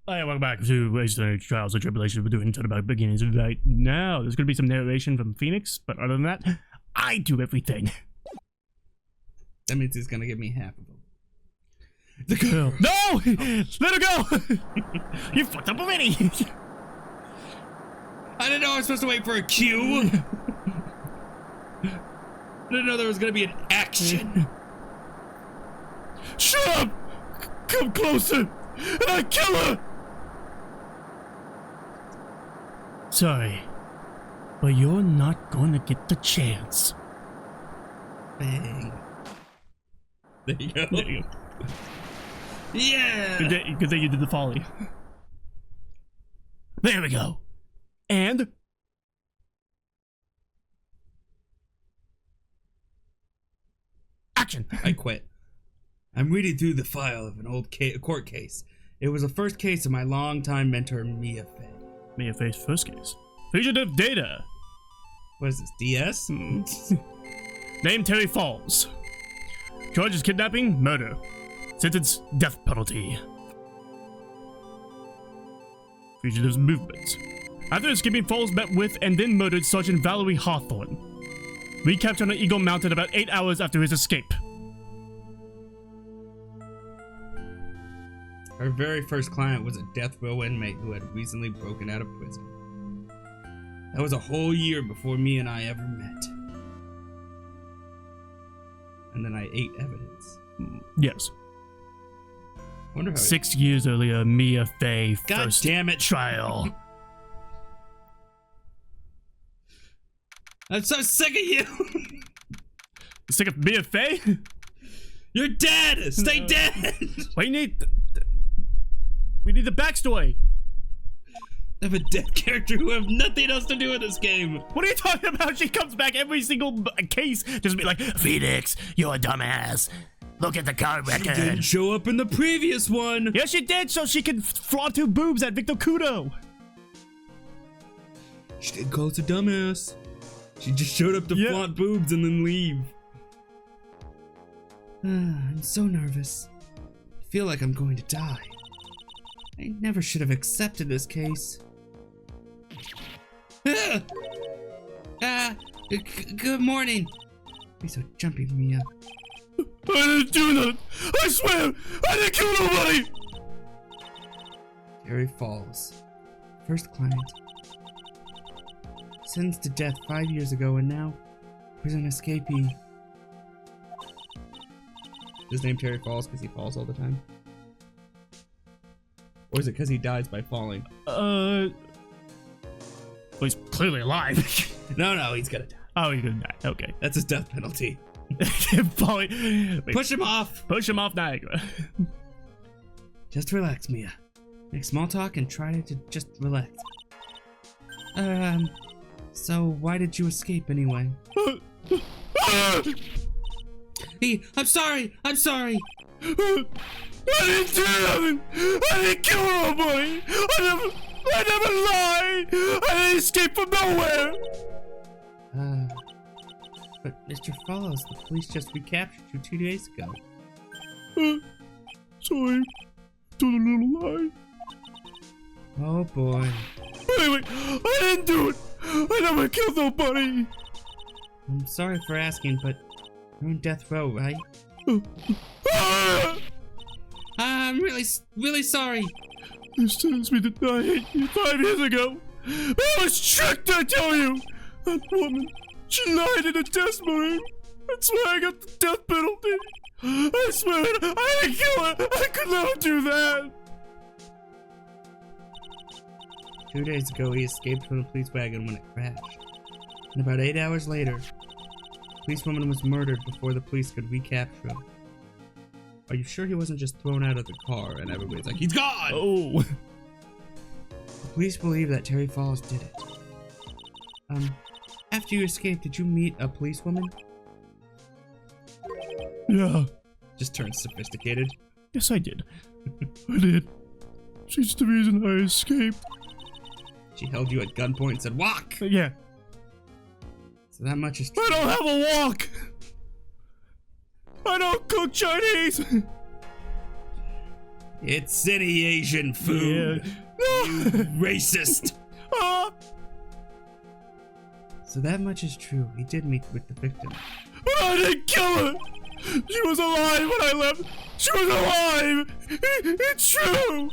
Hi, welcome back to Trials and Tribulations. We're doing about beginnings right now. There's going to be some narration from Phoenix, but other than that, I do everything. That means he's going to give me half of them. The girl. No! Let her go! You fucked up already! I didn't know I was supposed to wait for a cue! I didn't know there was going to be an action! Shut up! Come closer! And I kill her! Sorry, but you're not gonna get the chance. Bang. There you go. There you go. Yeah! Good thing you did the folly. There we go. And... action! I quit. I'm reading through the file of an old court case. It was the first case of my longtime mentor, Mia Fey. Mia Fey's first case. Fugitive data. What is this, DS? Name Terry Falls. Charges kidnapping, murder. Sentence death penalty. Fugitive's movements. After escaping, Falls met with and then murdered Sergeant Valerie Hawthorne. Recaptured on an Eagle Mountain about 8 hours after his escape. Our very first client was a death row inmate who had recently broken out of prison. That was a whole year before me and I ever met. And then I ate evidence. Yes. I wonder how 6 years earlier, Mia Fey first damn it. trial. I'm so sick of you! You sick of Mia Fey? You're dead! Stay dead! We need the backstory. I have a dead character who have nothing else to do in this game. What are you talking about? She comes back every single case, just be like, Phoenix, you're a dumbass. Look at the card record. She didn't show up in the previous one. Yes, she did, so she could flaunt two boobs at Victor Kudo. She didn't call us a dumbass. She just showed up to flaunt boobs and then leave. I'm so nervous. I feel like I'm going to die. I never should have accepted this case. Good morning. Please don't jump Mia. I didn't do that. I swear, I didn't kill nobody. Terry Falls. First client. Sentenced to death 5 years ago and now prison escapee. His name Terry Falls because he falls all the time? Or is it because he dies by falling? Well, he's clearly alive. No, he's gonna die. Oh, he's gonna die. Okay. That's his death penalty. Falling. Push him off! Push him off Niagara. Just relax, Mia. Make small talk and try to just relax. So why did you escape anyway? Hey, I'm sorry! I didn't do nothing! I didn't kill nobody! I never lied! I didn't escape from nowhere! But Mr. Falls, the police just recaptured you 2 days ago. Sorry. Told a little lie. Oh boy. Anyway, I didn't do it! I never killed nobody! I'm sorry for asking, but you're on death row, right? I'm really sorry. You sentenced me to die 5 years ago. I was tricked, I tell you. That woman, she lied in a testimony. That's why I got the death penalty. I swear, I didn't kill her. I could never do that. 2 days ago, he escaped from the police wagon when it crashed. And about 8 hours later, the policewoman was murdered before the police could recapture him. Are you sure he wasn't just thrown out of the car and everybody's like, he's gone? Oh. The police believe that Terry Falls did it. After you escaped, did you meet a policewoman? Yeah. Just turned sophisticated. Yes, I did. I did. She's the reason I escaped. She held you at gunpoint and said, walk! Yeah. So that much is true. I don't have a walk! I don't cook Chinese! It's any Asian food. Yeah. You racist. Ah! So that much is true. He did meet with the victim. But I didn't kill her! She was alive when I left! She was alive! It's true!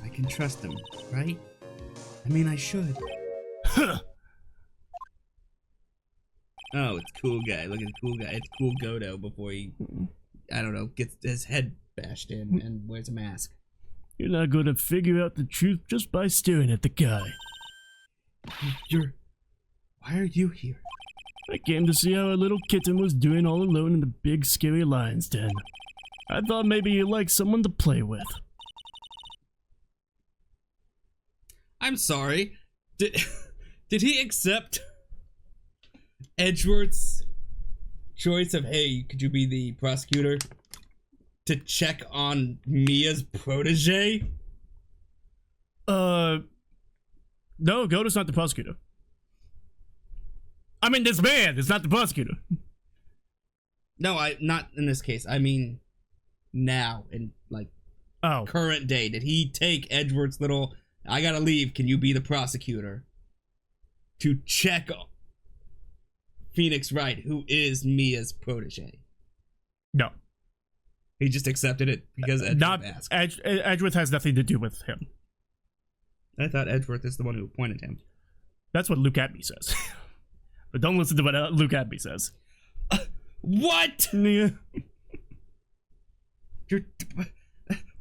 I can trust him, right? I mean, I should. Huh. Oh, it's cool guy. Look at the cool guy. It's cool Godo before he, I don't know, gets his head bashed in and wears a mask. You're not gonna figure out the truth just by staring at the guy. Why are you here? I came to see how a little kitten was doing all alone in the big scary lion's den. I thought maybe you'd like someone to play with. I'm sorry. Did he accept Edgeworth's choice of, hey, could you be the prosecutor to check on Mia's protege? No, Godo's not the prosecutor. I mean, this man is not the prosecutor. No, not in this case. I mean, now, in, like, Oh. current day. Did he take Edgeworth's little, I gotta leave, can you be the prosecutor? To check Phoenix Wright, who is Mia's protege. No. He just accepted it because Edgeworth asked. Edgeworth has nothing to do with him. I thought Edgeworth is the one who appointed him. That's what Luke Abney says. But don't listen to what Luke Abney says. What? Yeah.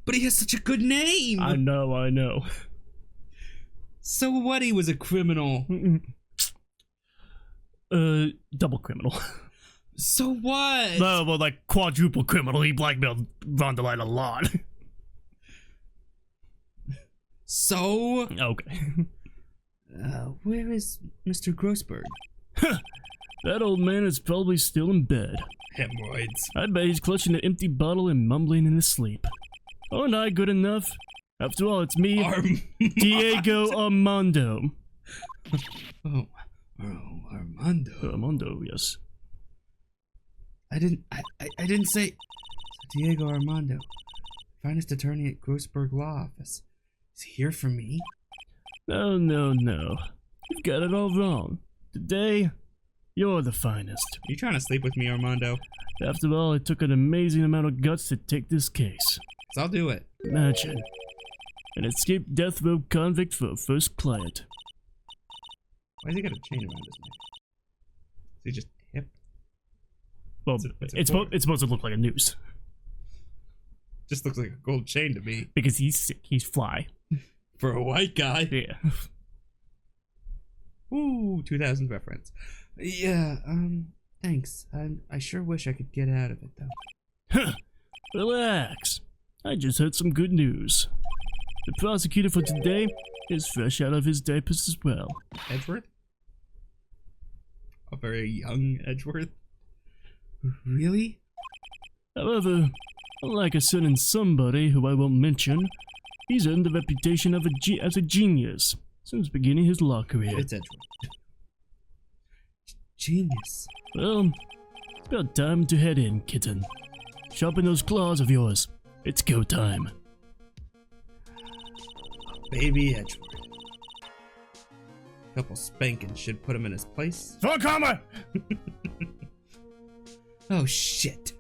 But he has such a good name. I know. So what? He was a criminal. Double criminal. So what? No, well, like quadruple criminal. He blackmailed Von der Leyen a lot. So? Okay. Where is Mr. Grossberg? That old man is probably still in bed. Hemorrhoids. I bet he's clutching an empty bottle and mumbling in his sleep. Aren't I good enough? After all, it's me, Diego Armando. Oh, Armando. Armando, yes. I didn't say Diego Armando, finest attorney at Grossberg Law Office. Is he here for me? No. You've got it all wrong. Today, you're the finest. You trying to sleep with me, Armando? After all, it took an amazing amount of guts to take this case. So I'll do it. Imagine. An escaped death row convict for a first client. Why has he got a chain around his neck? Is he just hip? Well, it's supposed to look like a noose. Just looks like a gold chain to me. Because he's sick, he's fly. For a white guy. Yeah. Ooh, 2000 reference. Yeah, thanks. I sure wish I could get out of it, though. Relax. I just heard some good news. The prosecutor for today is fresh out of his diapers as well. Edgeworth? A very young Edgeworth? Really? However, unlike a certain somebody who I won't mention, he's earned the reputation of as a genius since beginning his law career. It's Edgeworth. Genius. Well, it's about time to head in, kitten. Sharpen those claws of yours. It's go time. Baby Edgeworth. A couple spankings should put him in his place. Full comma! Oh shit.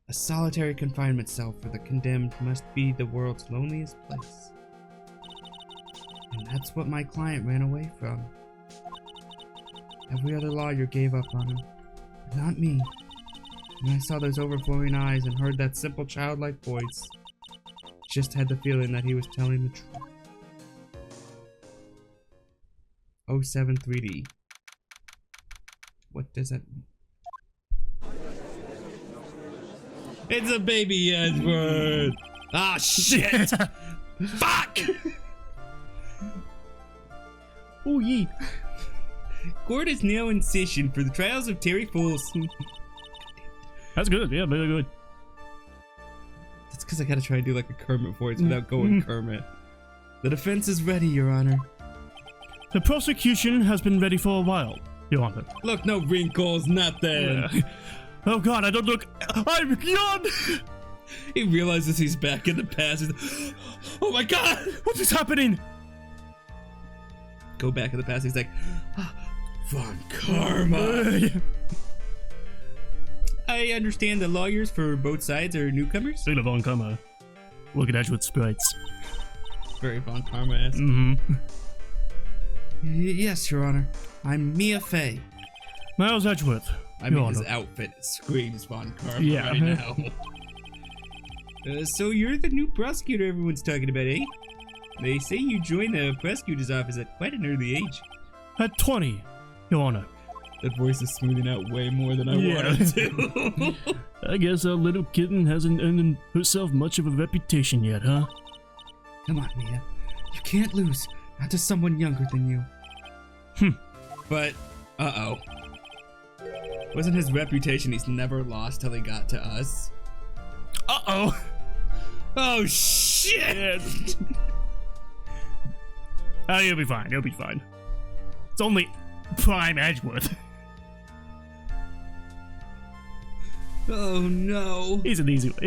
A solitary confinement cell for the condemned must be the world's loneliest place. And that's what my client ran away from. Every other lawyer gave up on him, but not me. When I saw those overflowing eyes and heard that simple childlike voice, just had the feeling that he was telling the truth. 073D. What does that mean? It's a baby Edgeworth! Ah, shit! Fuck! Oh, yeah. Court is now in session for the trials of Terry Fools. That's good. Yeah, very good. That's because I gotta try to do like a Kermit voice without going Kermit. The defense is ready, Your Honor. The prosecution has been ready for a while, Your Honor. Look, no wrinkles, nothing. Oh God, I don't look. I'm young. He realizes he's back in the past. He's, oh my god! What is happening? Go back in the past. He's like, Von Karma. I understand the lawyers for both sides are newcomers. Speaking of Von Karma, looking at you with sprites. Very Von Karma-esque. Mm-hmm. Yes, Your Honor. I'm Mia Fey. Miles Edgeworth. I mean, Your his Honor. outfit screams Von Karma Yeah. right now. So you're the new prosecutor everyone's talking about, eh? They say you joined the prosecutor's office at quite an early age. At 20, Your Honor. That voice is smoothing out way more than I Yeah. wanted to. I guess our little kitten hasn't earned herself much of a reputation yet, huh? Come on, Mia. You can't lose. Not to someone younger than you. But, uh-oh. Wasn't his reputation he's never lost till he got to us? Uh-oh. Oh, shit! Oh, you'll be fine. You'll be fine. It's only Prime Edgeworth. Oh, no. It's an easy one.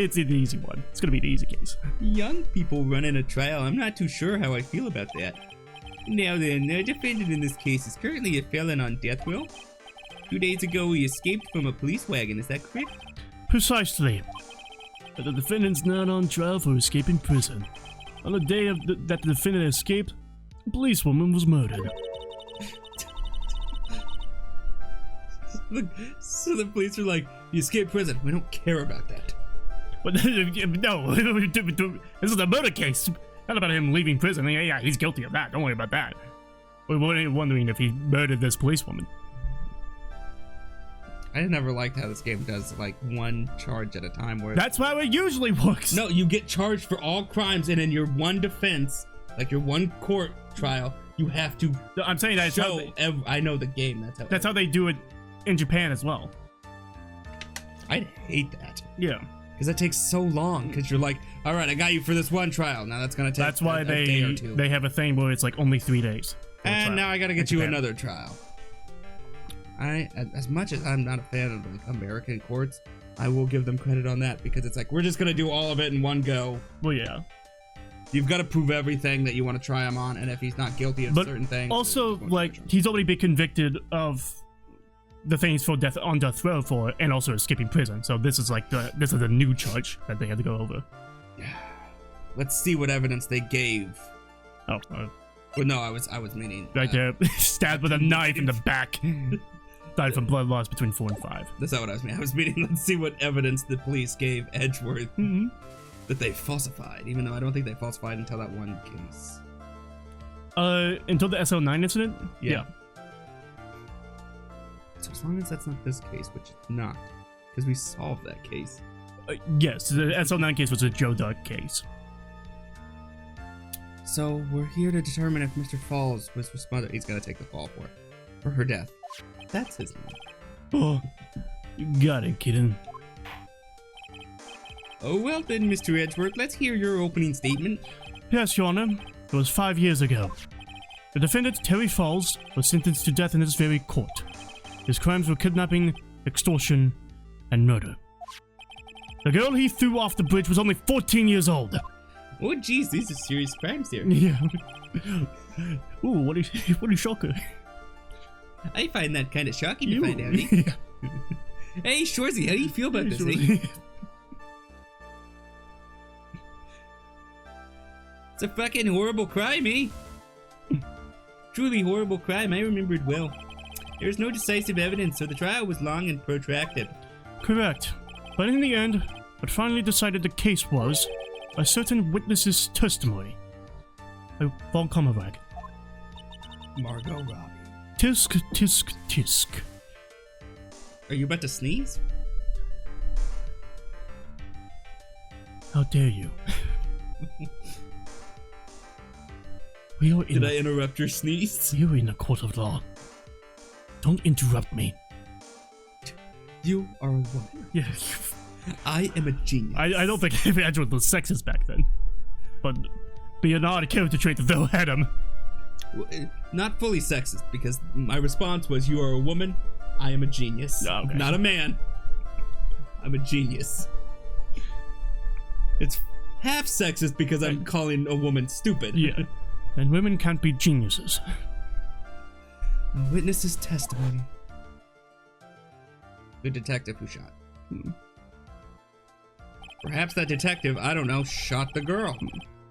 It's gonna be an easy case. Young people running a trial. I'm not too sure how I feel about that. Now then, the defendant in this case is currently a felon on death row. 2 days ago, he escaped from a police wagon. Is that correct? Precisely. But the defendant's not on trial for escaping prison. On the day that the defendant escaped, a policewoman was murdered. Look, so the police are like, you escaped prison. We don't care about that. But no, this is a murder case. Not about him leaving prison. Yeah, he's guilty of that. Don't worry about that. We're wondering if he murdered this policewoman. I never liked how this game does like one charge at a time. Where That's how it usually works. no, you get charged for all crimes, and in your one defense, like your one court trial, you have to. I'm saying that's how I know the game. That's how they do it in Japan as well. I'd hate that. Yeah. Because that takes so long. Because you're like, all right, I got you for this one trial. Now that's gonna take. That's why a day or two. they have a thing where it's like only 3 days. And now I gotta get you Japan. another trial. As much as I'm not a fan of like American courts, I will give them credit on that because it's like we're just gonna do all of it in one go. Well, yeah. You've got to prove everything that you want to try him on, and if he's not guilty of certain things. Also, like he's already been convicted of the things for death row for, and also escaping prison. So this is like this is a new charge that they had to go over. Let's see what evidence they gave. Oh, well, no, I was meaning right there, stabbed with a knife in the back. Died from blood loss between 4 and 5. That's not what I was meaning. I was meaning, let's see what evidence the police gave Edgeworth that they falsified, even though I don't think they falsified until that one case. Until the SL9 incident? Yeah. So as long as that's not this case, which it's not, because we solved that case. Yes, the SL9 case was a Joe Duck case. So we're here to determine if Mr. Falls was responsible. He's gonna take the fall for it. For her death. That's his name. Oh, you got it, kitten. Oh, well then, Mr. Edgeworth, let's hear your opening statement. Yes, Your Honor. It was 5 years ago. The defendant, Terry Falls, was sentenced to death in this very court. His crimes were kidnapping, extortion, and murder. The girl he threw off the bridge was only 14 years old. Oh, geez, these are serious crimes here. Yeah. Ooh, what a shocker. I find that kind of shocking to find out. Eh? Hey, Shorzy, how do you feel about this, eh? It's a fucking horrible crime, eh? Truly horrible crime, I remember it well. There was no decisive evidence, so the trial was long and protracted. Correct. But in the end, what finally decided the case was a certain witness's testimony. Von Karma. Margot Robbie. Tisk, tisk, tisk. Are you about to sneeze? How dare you? Did I interrupt your sneeze? You're in a court of law. Don't interrupt me. You are a woman. Yeah. I am a genius. I don't think Edgeworth was sexist back then. But be an odd character trait to throw at him. Not fully sexist, because my response was, you are a woman, I am a genius. Oh, okay. Not a man. I'm a genius. It's half sexist because I'm calling a woman stupid. Yeah. And women can't be geniuses. A witness's testimony. The detective who shot. Perhaps that detective, I don't know, shot the girl.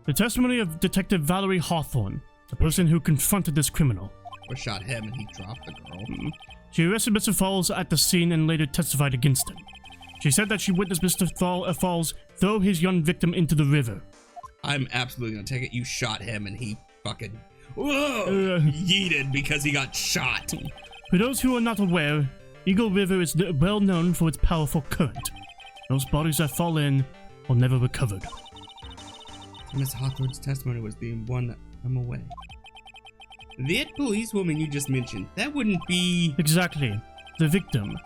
The testimony of Detective Valerie Hawthorne, the person who confronted this criminal. Or shot him and he dropped the girl. She arrested Mr. Falls at the scene and later testified against him. She said that she witnessed Mr. Falls throw his young victim into the river. I'm absolutely gonna take it. You shot him and he fucking yeeted because he got shot. For those who are not aware, Eagle River is well known for its powerful current. Those bodies that fall in are never recovered. Miss Hawthorne's testimony was the one that I'm away. That policewoman you just mentioned, that wouldn't be... Exactly. The victim.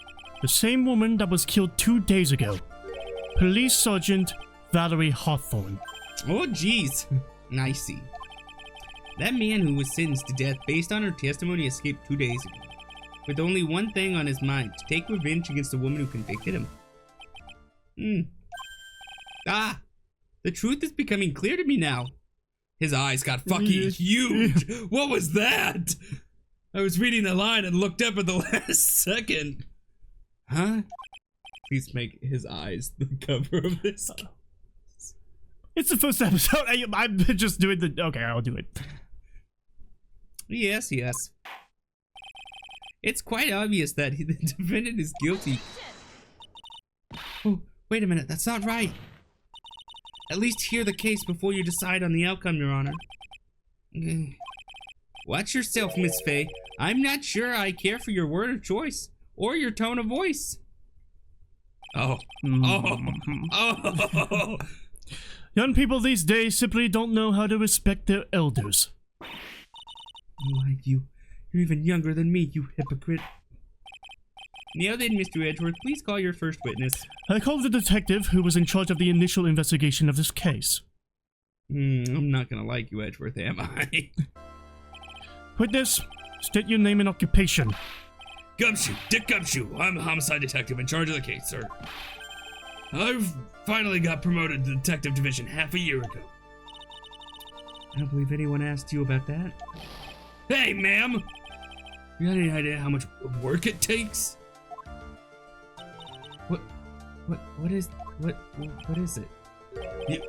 The same woman that was killed 2 days ago. Police Sergeant Valerie Hawthorne. Oh, jeez. I see. That man who was sentenced to death based on her testimony escaped 2 days ago, with only one thing on his mind, to take revenge against the woman who convicted him. The truth is becoming clear to me now. His eyes got fucking huge. What was that? I was reading the line and looked up at the last second. Huh? Please make his eyes the cover of this. It's the first episode. I'm just doing the... Okay, I'll do it. Yes. It's quite obvious that the defendant is guilty. Oh, wait a minute. That's not right. At least hear the case before you decide on the outcome, Your Honor. Watch yourself, Miss Faye. I'm not sure I care for your word of choice or your tone of voice. Oh. Young people these days simply don't know how to respect their elders. Mind you, you're even younger than me, you hypocrite. Now then, Mr. Edgeworth, please call your first witness. I called the detective who was in charge of the initial investigation of this case. I'm not gonna like you, Edgeworth, am I? Witness, state your name and occupation. Gumshoe, Dick Gumshoe. I'm a homicide detective in charge of the case, sir. I've finally got promoted to detective division half a year ago. I don't believe anyone asked you about that. Hey, ma'am! You got any idea how much work it takes? What is it? You're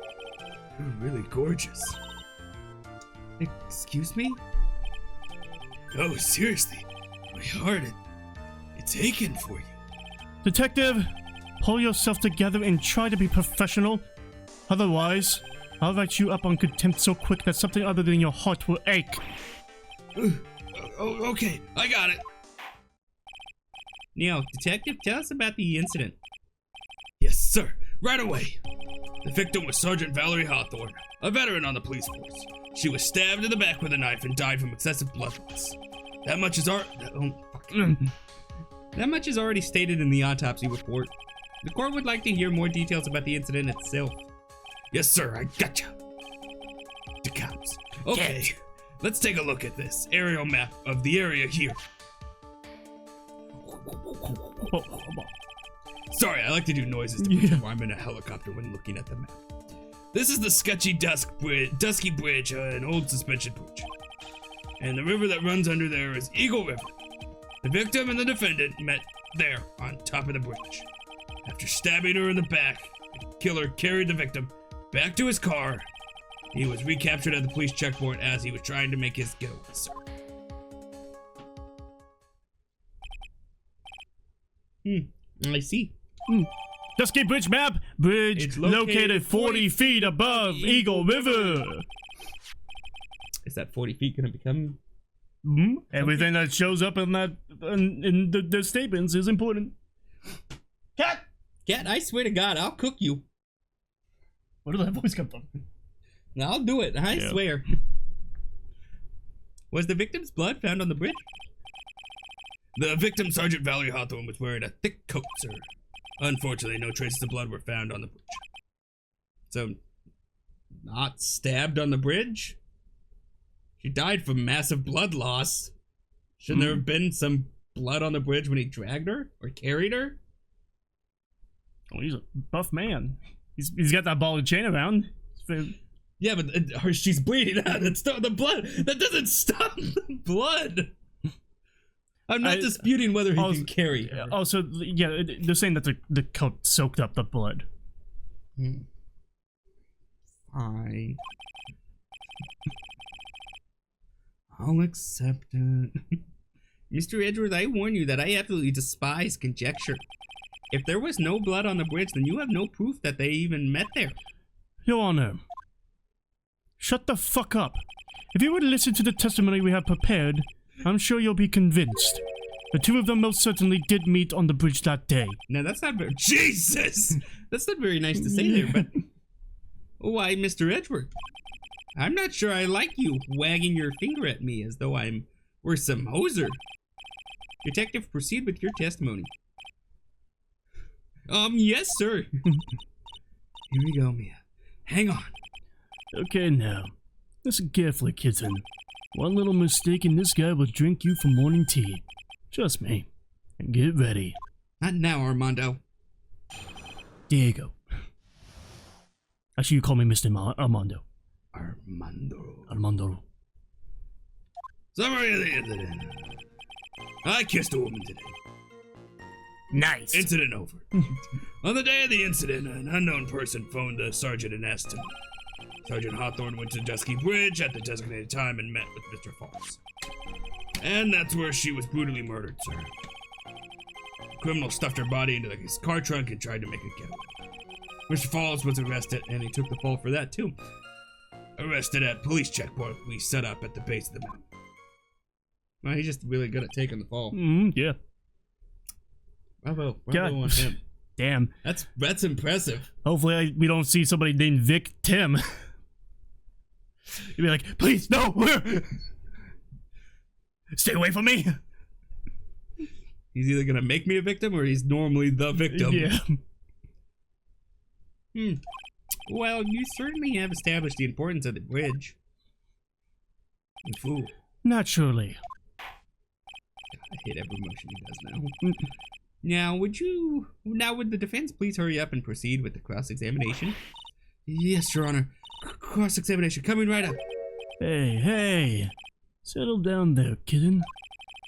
really gorgeous. Excuse me? Oh, seriously. My heart, it's aching for you. Detective, pull yourself together and try to be professional. Otherwise, I'll write you up on contempt so quick that something other than your heart will ache. Okay, I got it. Now, detective, tell us about the incident. Yes, sir. Right away. The victim was Sergeant Valerie Hawthorne, a veteran on the police force. She was stabbed in the back with a knife and died from excessive blood loss. That much is That much is already stated in the autopsy report. The court would like to hear more details about the incident itself. Yes, sir, I gotcha. The cops. Okay, let's take a look at this aerial map of the area here. Sorry, I like to do noises to pretend I'm in a helicopter when looking at the map. This is the sketchy Dusky Bridge, an old suspension bridge. And the river that runs under there is Eagle River. The victim and the defendant met there on top of the bridge. After stabbing her in the back, the killer carried the victim back to his car. He was recaptured at the police checkpoint as he was trying to make his getaway, sir. I see. Dusky Bridge map. Bridge It's located 40 feet above Eagle River. Is that 40 feet gonna become... Everything that shows up in that in the statements is important. Cat, I swear to God, I'll cook you. Where did that voice come from? I'll do it, I swear. Was the victim's blood found on the bridge? The victim, Sergeant Valerie Hawthorne, was wearing a thick coat, sir. Unfortunately, no traces of blood were found on the bridge. So, not stabbed on the bridge? She died from massive blood loss. Shouldn't there have been some blood on the bridge when he dragged her or carried her? Oh, he's a buff man. He's got that ball and chain around. Yeah, but she's bleeding out. That's the blood. That doesn't stop the blood. I'm not disputing whether he can carry her. Also, yeah, they're saying that the coat soaked up the blood. Fine. I'll accept it. Mr. Edgeworth, I warn you that I absolutely despise conjecture. If there was no blood on the bridge, then you have no proof that they even met there. Your Honor, shut the fuck up. If you would listen to the testimony we have prepared, I'm sure you'll be convinced. The two of them most certainly did meet on the bridge that day. Now that's not very... Jesus! That's not very nice to say there, but... Why, Mr. Edgeworth? I'm not sure I like you wagging your finger at me as though I'm worth some hoser. Detective, proceed with your testimony. Yes, sir. Here we go, Mia. Hang on. Okay, now. Listen carefully, kitten. One little mistake and this guy will drink you for morning tea. Trust me. And get ready. Not now, Armando. Diego. Actually, you call me Mr. Armando. Armando. Summary of the incident. I kissed a woman today. Nice. Incident over. On the day of the incident, an unknown person phoned the sergeant and asked him. Sergeant Hawthorne went to Dusky Bridge at the designated time and met with Mr. Falls. And that's where she was brutally murdered, sir. The criminal stuffed her body into his car trunk and tried to make a getaway. Mr. Falls was arrested, and he took the fall for that, too. Arrested at police checkpoint we set up at the base of the mountain. Well, he's just really good at taking the fall. Yeah. Bravo on him. Damn. That's impressive. Hopefully we don't see somebody named Vic Tim. You'd be like, please, no! Stay away from me! He's either gonna make me a victim or he's normally the victim. Yeah. Well, you certainly have established the importance of the bridge. You fool. Naturally. I hate every motion he does now. Now, would the defense please hurry up and proceed with the cross-examination? Yes, Your Honor. Cross-examination coming right up. Hey. Settle down there, kitten.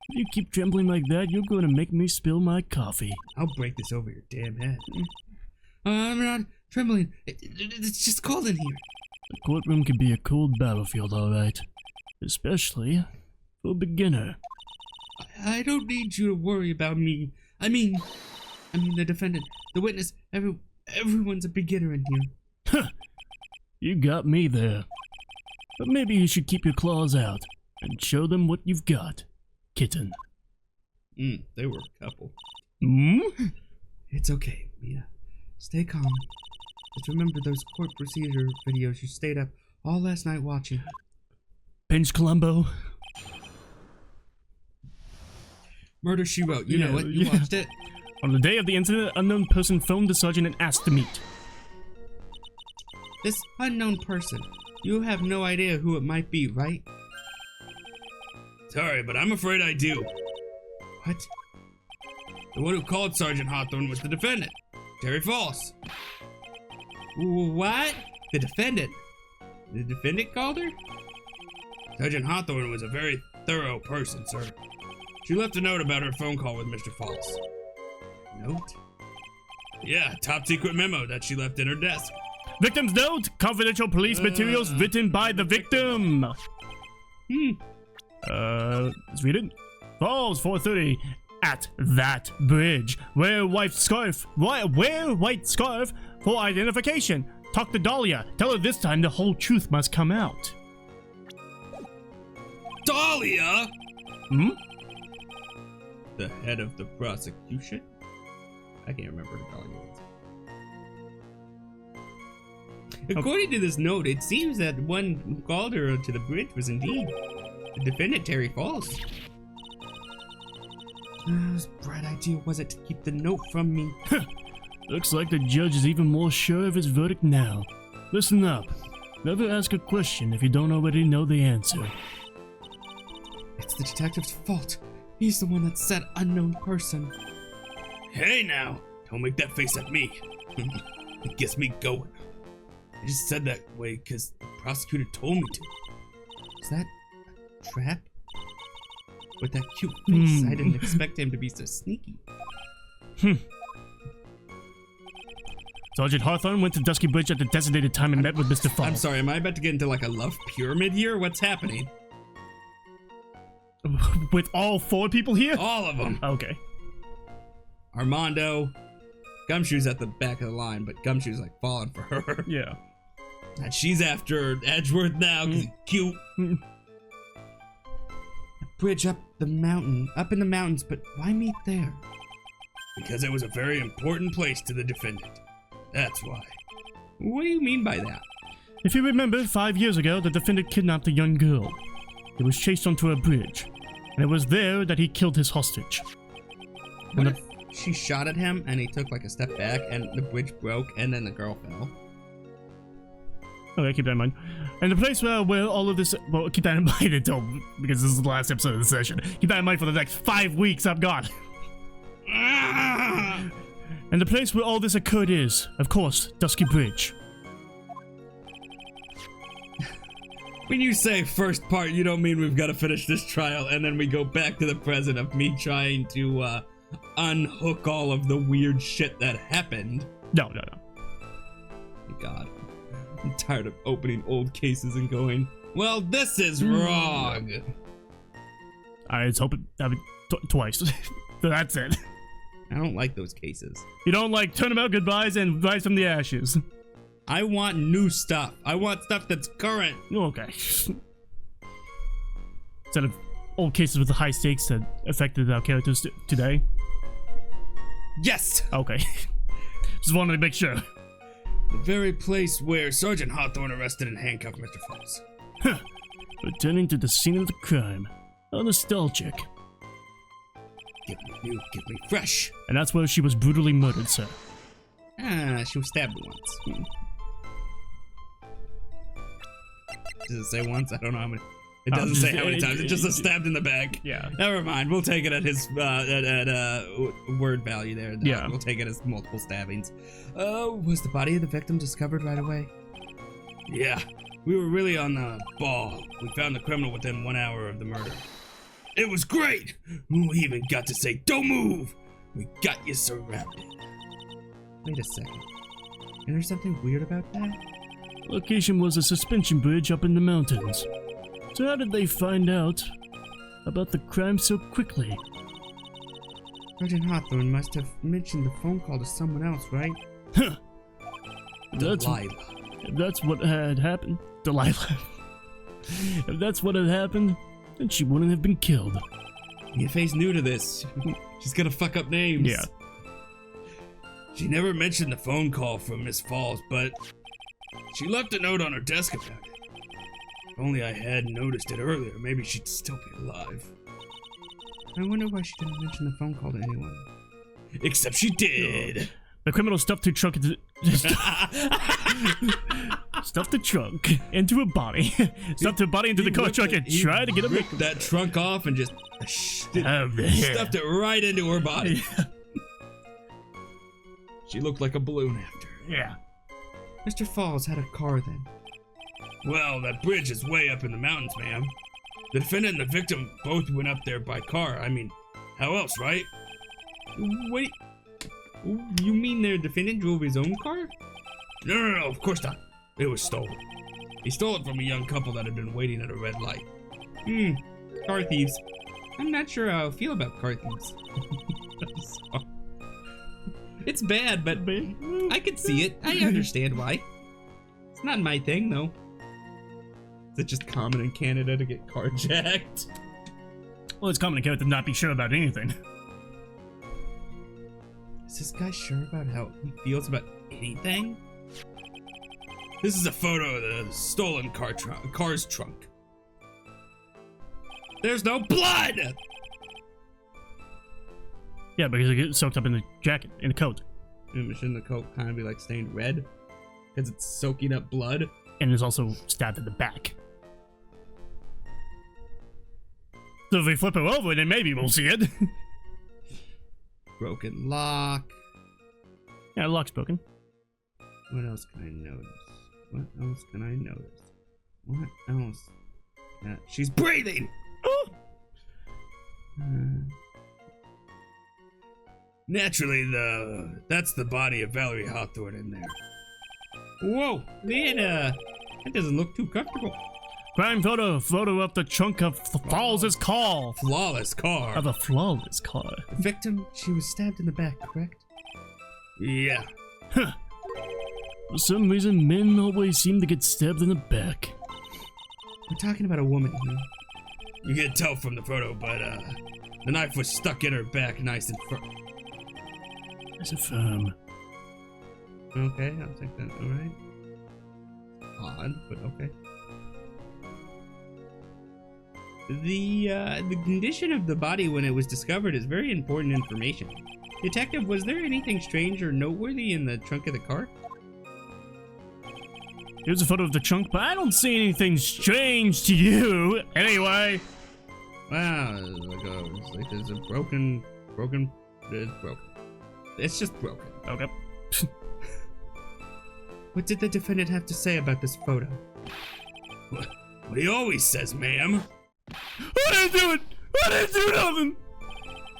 If you keep trembling like that, you're going to make me spill my coffee. I'll break this over your damn head. I'm not trembling. It's just cold in here. The courtroom can be a cold battlefield, all right. Especially for a beginner. I don't need you to worry about me. I mean the defendant, the witness, everyone's a beginner in here. You got me there. But maybe you should keep your claws out and show them what you've got, kitten. They were a couple. It's okay, Mia. Stay calm. Just remember those court procedure videos you stayed up all last night watching. Pinch Columbo. Murder, She Wrote. You know it. You watched it. On the day of the incident, an unknown person phoned the sergeant and asked to meet. This unknown person. You have no idea who it might be, right? Sorry, but I'm afraid I do. What? The one who called Sergeant Hawthorne was the defendant, Terry Falls. What? The defendant? The defendant called her? Sergeant Hawthorne was a very thorough person, sir. She left a note about her phone call with Mr. Falls. Note? Yeah, top secret memo that she left in her desk. Victim's note! Confidential police materials written by the victim! Let's read it. Falls 4:30 at that bridge. Wear white scarf for identification. Talk to Dahlia. Tell her this time the whole truth must come out. Dahlia? The head of the prosecution? I can't remember who Dahlia was. According to this note, it seems that one who called her to the bridge was indeed the defendant, Terry Falls. Whose bright idea was it to keep the note from me? Looks like the judge is even more sure of his verdict now. Listen up. Never ask a question if you don't already know the answer. It's the detective's fault. He's the one that said unknown person. Hey now, don't make that face at me. It gets me going. I just said that way because the prosecutor told me to. Is that a trap? With that cute face, I Hmm. didn't expect him to be so sneaky. Sergeant Hawthorne went to Dusky Bridge at the designated time and met with Mr. Falls. I'm sorry, am I about to get into like a love pyramid here? What's happening? With all 4 people here? All of them. Okay. Armando. Gumshoe's at the back of the line, but Gumshoe's like falling for her. Yeah. And she's after Edgeworth now because he's cute. Bridge up in the mountains, but why meet there? Because it was a very important place to the defendant. That's why. What do you mean by that? If you remember, 5 years ago, the defendant kidnapped a young girl. He was chased onto a bridge, and it was there that he killed his hostage. What if she shot at him and he took like a step back and the bridge broke and then the girl fell? Okay, keep that in mind. And the place where all of this... Well, keep that in mind until... Because this is the last episode of the session. Keep that in mind for the next 5 weeks I'm gone. And the place where all this occurred is, of course, Dusky Bridge. When you say first part, you don't mean we've got to finish this trial and then we go back to the present of me trying to unhook all of the weird shit that happened. No. God. I'm tired of opening old cases and going, well, this is wrong. I was hoping... twice. So that's it. I don't like those cases. You don't like Turnabout Goodbyes and Rise from the Ashes. I want new stuff. I want stuff that's current. Okay. Instead of old cases with the high stakes that affected our characters today. Yes! Okay. Just wanted to make sure. The very place where Sergeant Hawthorne arrested and handcuffed Mr. Falls. Returning to the scene of the crime. How nostalgic. Get me new, get me fresh. And that's where she was brutally murdered, sir. She was stabbed once. Does it say once? I don't know how many. It doesn't just- say how many times. It just says stabbed in the back. Yeah. Never mind. We'll take it at his word value there. Yeah. We'll take it as multiple stabbings. Was the body of the victim discovered right away? Yeah. We were really on the ball. We found the criminal within 1 hour of the murder. It was great. We even got to say, "Don't move. We got you surrounded." Wait a second. Is there something weird about that? Location was a suspension bridge up in the mountains. So how did they find out about the crime so quickly? Sergeant Hawthorne must have mentioned the phone call to someone else, right? Huh. That's, Delilah. if that's what had happened. Delilah. If that's what had happened, then she wouldn't have been killed. Your face new to this. She's gonna fuck up names. Yeah. She never mentioned the phone call from Miss Falls, but she left a note on her desk about it. If only I had noticed it earlier, maybe she'd still be alive. I wonder why she didn't mention the phone call to anyone. Except she did. The criminal stuffed her trunk into... stuffed the trunk into a body. Stuffed her body into the car trunk and tried to get a ripped that trunk off and just stuffed it right into her body. She looked like a balloon after. Yeah. Mr. Falls had a car then. Well, that bridge is way up in the mountains, ma'am. The defendant and the victim both went up there by car. I mean, how else, right? Wait, you mean their defendant drove his own car? No, of course not. It was stolen. He stole it from a young couple that had been waiting at a red light. Car thieves. I'm not sure how I feel about car thieves. It's bad, but I can see it. I understand why. It's not my thing, though. Is it just common in Canada to get carjacked? Well, it's common to Canada to not be sure about anything. Is this guy sure about how he feels about anything? This is a photo of the stolen car's trunk. There's no blood! Yeah, because it gets soaked up in the jacket, in the coat. Shouldn't the coat kind of be like stained red? Because it's soaking up blood? And is also stabbed in the back. So if we flip her over, then maybe we'll see it. Broken lock. Yeah, the lock's broken. What else can I notice? What else can I notice? What else? Yeah, she's breathing! Naturally, that's the body of Valerie Hawthorne in there. Whoa, man, that doesn't look too comfortable. Crime photo of the trunk of Falls' car. Flawless car. Of a flawless car. The victim, she was stabbed in the back, correct? Yeah. For some reason, men always seem to get stabbed in the back. We're talking about a woman here. You can tell from the photo, but the knife was stuck in her back nice and firm. Nice and firm. Okay, I'll take that, alright. Odd, but okay. The condition of the body when it was discovered is very important information. Detective, was there anything strange or noteworthy in the trunk of the car? Here's a photo of the trunk, but I don't see anything strange to you. Anyway. Wow, it's like there's a broken. It's broken. It's just broken. Okay. What did the defendant have to say about this photo? What he always says, ma'am. I didn't do it! I didn't do nothing!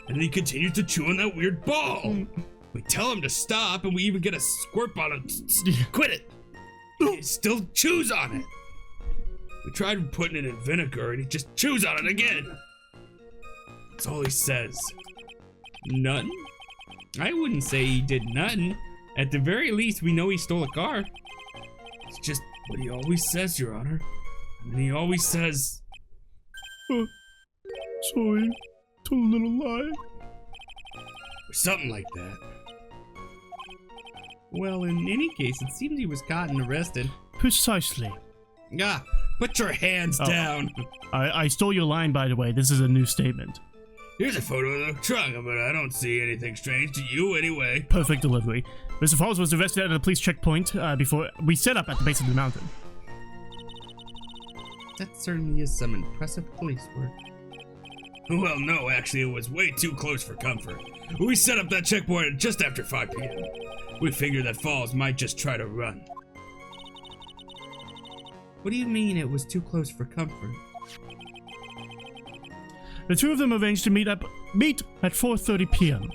And he continues to chew on that weird ball. We tell him to stop, and we even get a squirt bottle. Quit it! He still chews on it. We tried putting it in vinegar, and he just chews on it again. That's all he says. Nothing? I wouldn't say he did nothing. At the very least, we know he stole a car. It's just what he always says, Your Honor. And he always says... Sorry. Told a little lie. Or something like that. Well, in any case, it seems he was caught and arrested. Precisely. Ah, put your hands down. I stole your line, by the way. This is a new statement. Here's a photo of the trunk, but I don't see anything strange to you anyway. Perfect delivery. Mr. Falls was arrested at a police checkpoint before we set up at the base of the mountain. That certainly is some impressive police work. Well, no, actually, it was way too close for comfort. We set up that checkpoint just after 5 p.m. We figured that Falls might just try to run. What do you mean it was too close for comfort? The two of them arranged to meet at 4:30 p.m.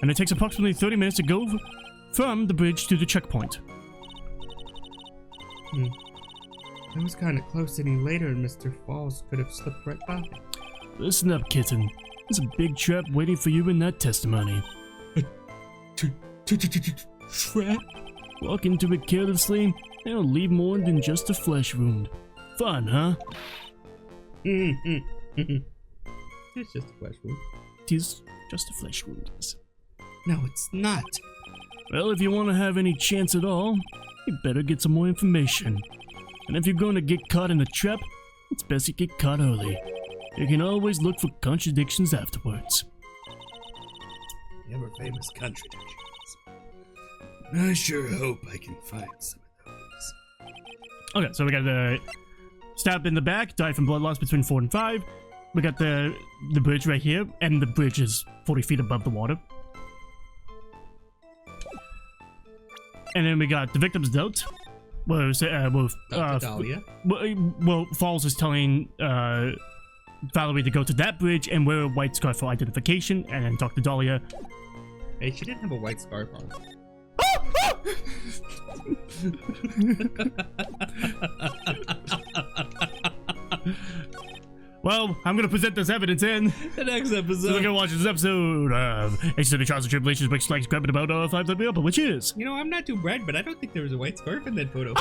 and it takes approximately 30 minutes to go from the bridge to the checkpoint. That was kind of close. Any later, and Mr. Falls could have slipped right by. Listen up, kitten. There's a big trap waiting for you in that testimony. Trap? Walk into it carelessly, and it'll leave more than just a flesh wound. Fun, huh? It's just a flesh wound. It is just a flesh wound. No, it's not. Well, if you want to have any chance at all, you better get some more information. And if you're going to get caught in a trap, it's best you get caught early. You can always look for contradictions afterwards. The ever famous contradictions. I sure hope I can find some of those. Okay, so we got the stab in the back, died from blood loss between 4 and 5. We got the bridge right here, and the bridge is 40 feet above the water. And then we got the victim's note. Dahlia. Falls is telling Valerie to go to that bridge and wear a white scarf for identification, and then talk to Dahlia. Hey, she didn't have a white scarf on. Well, I'm gonna present this evidence in The next episode. So we're gonna watch this episode of Extended Trials and Tribulations, which likes grabbing about 5 up, which is. You know, I'm not too bright, but I don't think there was a white scarf in that photo.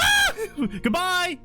Goodbye!